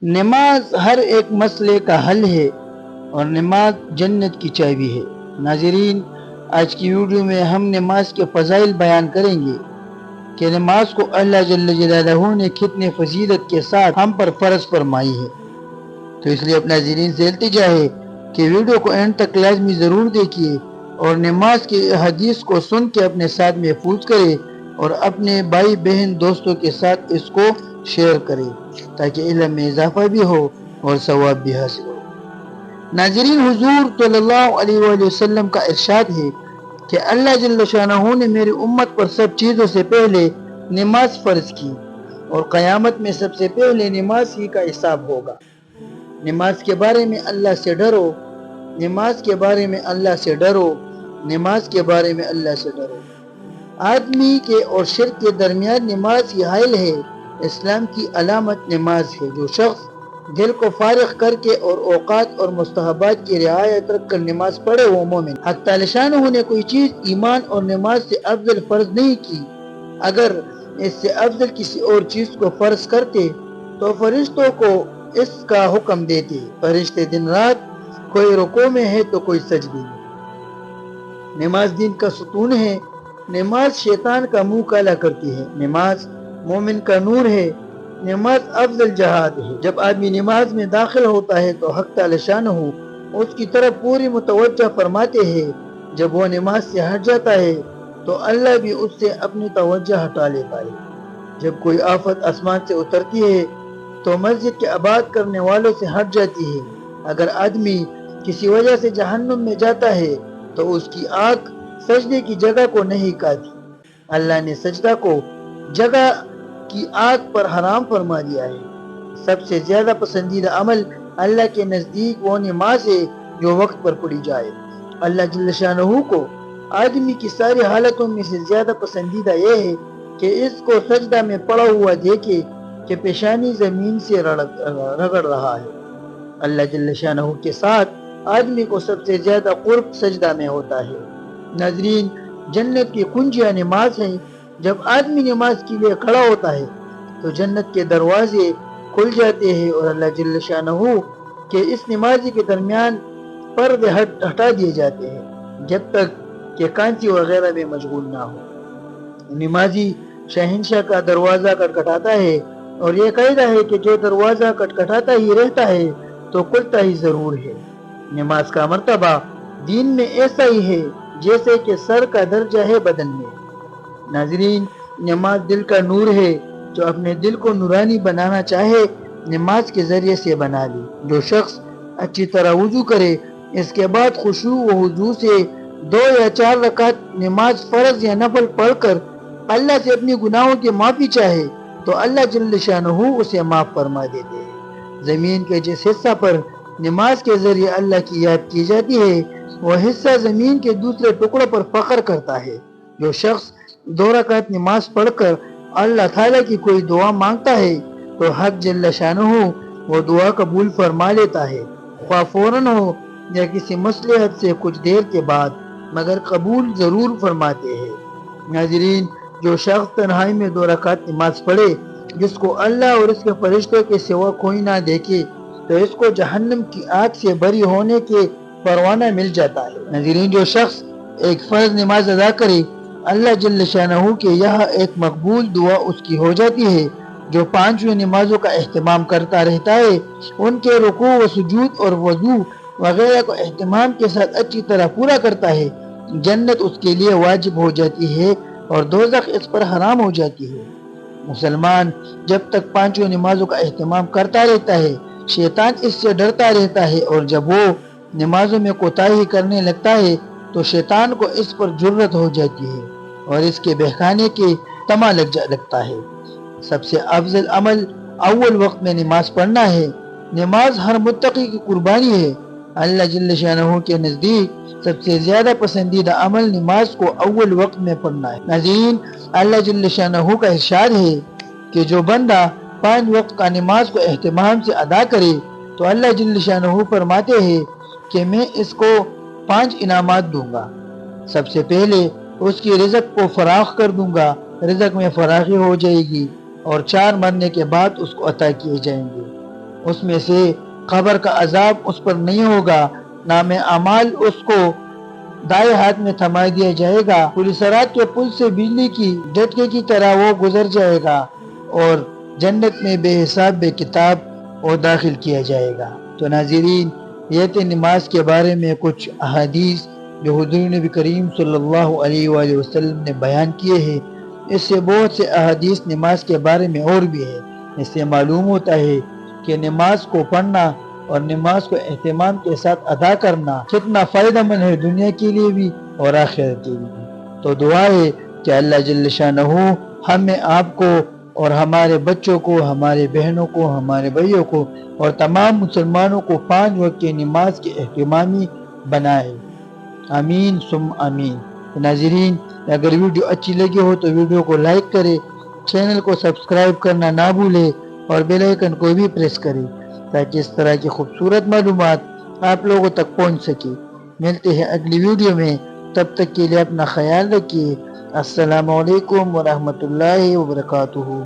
نماز ہر ایک مسئلے کا حل ہے اور نماز جنت کی چابی ہے۔ ناظرین، آج کی ویڈیو میں ہم نماز کے فضائل بیان کریں گے کہ نماز کو اللہ جل جلالہ نے کتنے فضیلت کے ساتھ ہم پر فرض فرمائی ہے۔ تو اس لیے اپنے ناظرین سے التجا ہے کہ ویڈیو کو اینڈ تک لازمی ضرور دیکھیے اور نماز کی حدیث کو سن کے اپنے ساتھ محفوظ کرے اور اپنے بھائی بہن دوستوں کے ساتھ اس کو شیئر کرے تاکہ علم میں اضافہ بھی ہو اور ثواب بھی حاصل ہو۔ ناظرین، حضور صلی اللہ علیہ وآلہ وسلم کا ارشاد ہے کہ اللہ جل شانہ نے میری امت پر سب چیزوں سے پہلے نماز فرض کی اور قیامت میں سب سے پہلے نماز ہی کا حساب ہوگا۔ نماز کے بارے میں اللہ سے ڈرو، نماز کے بارے میں اللہ سے ڈرو، نماز کے بارے میں اللہ سے ڈرو۔ آدمی کے اور شرک کے درمیان نماز ہی حائل ہے۔ اسلام کی علامت نماز ہے۔ جو شخص دل کو فارغ کر کے اور اوقات اور مستحبات کی رعایت رکھ کر نماز پڑھے وہ مومن۔ حق تعالی شانہ نے کوئی چیز ایمان اور نماز سے افضل فرض نہیں کی۔ اگر اس سے افضل کسی اور چیز کو فرض کرتے تو فرشتوں کو اس کا حکم دیتے۔ فرشتے دن رات کوئی رکوع میں ہے تو کوئی سجدے میں۔ نماز دین کا ستون ہے۔ نماز شیطان کا منہ کالا کرتی ہے۔ نماز مومن کا نور ہے۔ نماز افضل جہاد ہے۔ جب آدمی نماز میں داخل ہوتا ہے تو حق تعالی شانہ اس کی طرف پوری متوجہ فرماتے ہیں۔ جب وہ نماز سے ہٹ جاتا ہے تو اللہ بھی اس سے اپنی توجہ ہٹا لیتا ہے۔ جب کوئی آفت آسمان سے اترتی ہے تو مسجد کے آباد کرنے والوں سے ہٹ جاتی ہے۔ اگر آدمی کسی وجہ سے جہنم میں جاتا ہے تو اس کی آنکھ سجدے کی جگہ کو نہیں کاتی۔ اللہ نے سجدہ کو جگہ کی آنکھ پر حرام فرما دیا ہے۔ سب سے زیادہ پسندیدہ عمل اللہ کے نزدیک وہ نماز ہے جو وقت پر پڑھی جائے۔ اللہ جل شانہ کو آدمی کی ساری حالتوں میں سے زیادہ پسندیدہ یہ ہے کہ اس کو سجدہ میں پڑا ہوا دیکھے کہ پیشانی زمین سے رگڑ رہا ہے۔ اللہ جل شانہ کے ساتھ آدمی کو سب سے زیادہ قرب سجدہ میں ہوتا ہے۔ ناظرین، جنت کی کنجیاں نماز ہیں۔ جب آدمی نماز کے لیے کھڑا ہوتا ہے تو جنت کے دروازے کھل جاتے ہیں اور اللہ جل شانہ کے اس نمازی کے درمیان پردے ہٹا دیے جاتے ہیں جب تک کہ کانچی وغیرہ میں مشغول نہ ہو۔ نمازی شہنشاہ کا دروازہ کھٹکھٹاتا ہے اور یہ قاعدہ ہے کہ جو دروازہ کھٹکھٹاتا ہی رہتا ہے تو کھلتا ہی ضرور ہے۔ نماز کا مرتبہ دین میں ایسا ہی ہے جیسے کہ سر کا درجہ ہے بدن میں۔ ناظرین، نماز دل کا نور ہے۔ جو اپنے دل کو نورانی بنانا چاہے نماز کے ذریعے سے بنا لے۔ جو شخص اچھی طرح وضو کرے اس کے بعد خشوع و خضوع سے 2 یا 4 رکعت نماز فرض یا نفل پڑھ کر اللہ سے اپنی گناہوں کی معافی چاہے تو اللہ جل شانہ اسے معاف فرما دیتے ہیں۔ زمین کے جس حصہ پر نماز کے ذریعے اللہ کی یاد کی جاتی ہے وہ حصہ زمین کے دوسرے ٹکڑوں پر فخر کرتا ہے۔ جو شخص 2 رکعت نماز پڑھ کر اللہ تعالیٰ کی کوئی دعا مانگتا ہے تو حق جل شانہ وہ دعا قبول فرما لیتا ہے، خواہ فوراً ہو یا کسی مصلحت سے کچھ دیر کے بعد، مگر قبول ضرور فرماتے ہیں۔ ناظرین، جو شخص تنہائی میں 2 رکعت نماز پڑھے جس کو اللہ اور اس کے فرشتوں کے سوا کوئی نہ دیکھے تو اس کو جہنم کی آگ سے بری ہونے کے پروانہ مل جاتا ہے۔ ناظرین، جو شخص ایک فرض نماز ادا کرے اللہ جل شانہ کے یہاں ایک مقبول دعا اس کی ہو جاتی ہے۔ جو 5 نمازوں کا اہتمام کرتا رہتا ہے ان کے رکوع و سجود اور وضو وغیرہ کو اہتمام کے ساتھ اچھی طرح پورا کرتا ہے، جنت اس کے لیے واجب ہو جاتی ہے اور دوزخ اس پر حرام ہو جاتی ہے۔ مسلمان جب تک 5 نمازوں کا اہتمام کرتا رہتا ہے شیطان اس سے ڈرتا رہتا ہے اور جب وہ نمازوں میں کوتاہی کرنے لگتا ہے تو شیطان کو اس پر جرأت ہو جاتی ہے اور اس کے بہکانے کے طمع لگتا ہے۔ سب سے افضل عمل اول وقت میں نماز پڑھنا ہے۔ نماز ہر متقی کی قربانی ہے۔ اللہ جل شانہ کے نزدیک سب سے زیادہ پسندیدہ عمل نماز کو اول وقت میں پڑھنا ہے۔ ناظرین، اللہ جل شانہ کا ارشاد ہے کہ جو بندہ 5 وقت کا نماز کو اہتمام سے ادا کرے تو اللہ جل شانہ فرماتے ہیں کہ میں اس کو 5 انعامات دوں گا۔ سب سے پہلے اس کی رزق کو فراخ کر دوں گا، رزق میں فراخی ہو جائے گی اور 4 مرنے کے بعد اس کو عطا کیے جائیں گے۔ اس میں سے قبر کا عذاب اس پر نہیں ہوگا، نام اعمال اس کو دائیں ہاتھ میں تھما دیا جائے گا، پل صراط کے پل سے بجلی کی جھٹکے کی طرح وہ گزر جائے گا اور جنت میں بے حساب بے کتاب وہ داخل کیا جائے گا۔ تو ناظرین، یہ تھی نماز کے بارے میں کچھ احادیث جو حضور نبی کریم صلی اللہ علیہ وآلہ وسلم نے بیان کیے ہیں۔ اس سے بہت سے احادیث نماز کے بارے میں اور بھی ہے۔ اس سے معلوم ہوتا ہے کہ نماز کو پڑھنا اور نماز کو اہتمام کے ساتھ ادا کرنا کتنا فائدہ مند ہے، دنیا کے لیے بھی اور آخرت کے لیے بھی۔ تو دعا ہے کہ اللہ جل شانہ ہمیں آپ کو اور ہمارے بچوں کو، ہمارے بہنوں کو، ہمارے بھائیوں کو اور تمام مسلمانوں کو 5 وقت کی نماز کے اہتمامی بنائے، آمین ثم آمین۔ ناظرین، اگر ویڈیو اچھی لگی ہو تو ویڈیو کو لائک کرے، چینل کو سبسکرائب کرنا نہ بھولے اور بیل آئیکن کو بھی پریس کرے تاکہ اس طرح کی خوبصورت معلومات آپ لوگوں تک پہنچ سکے۔ ملتے ہیں اگلی ویڈیو میں، تب تک کے لیے اپنا خیال رکھیے۔ السلام علیکم ورحمۃ اللہ وبرکاتہ۔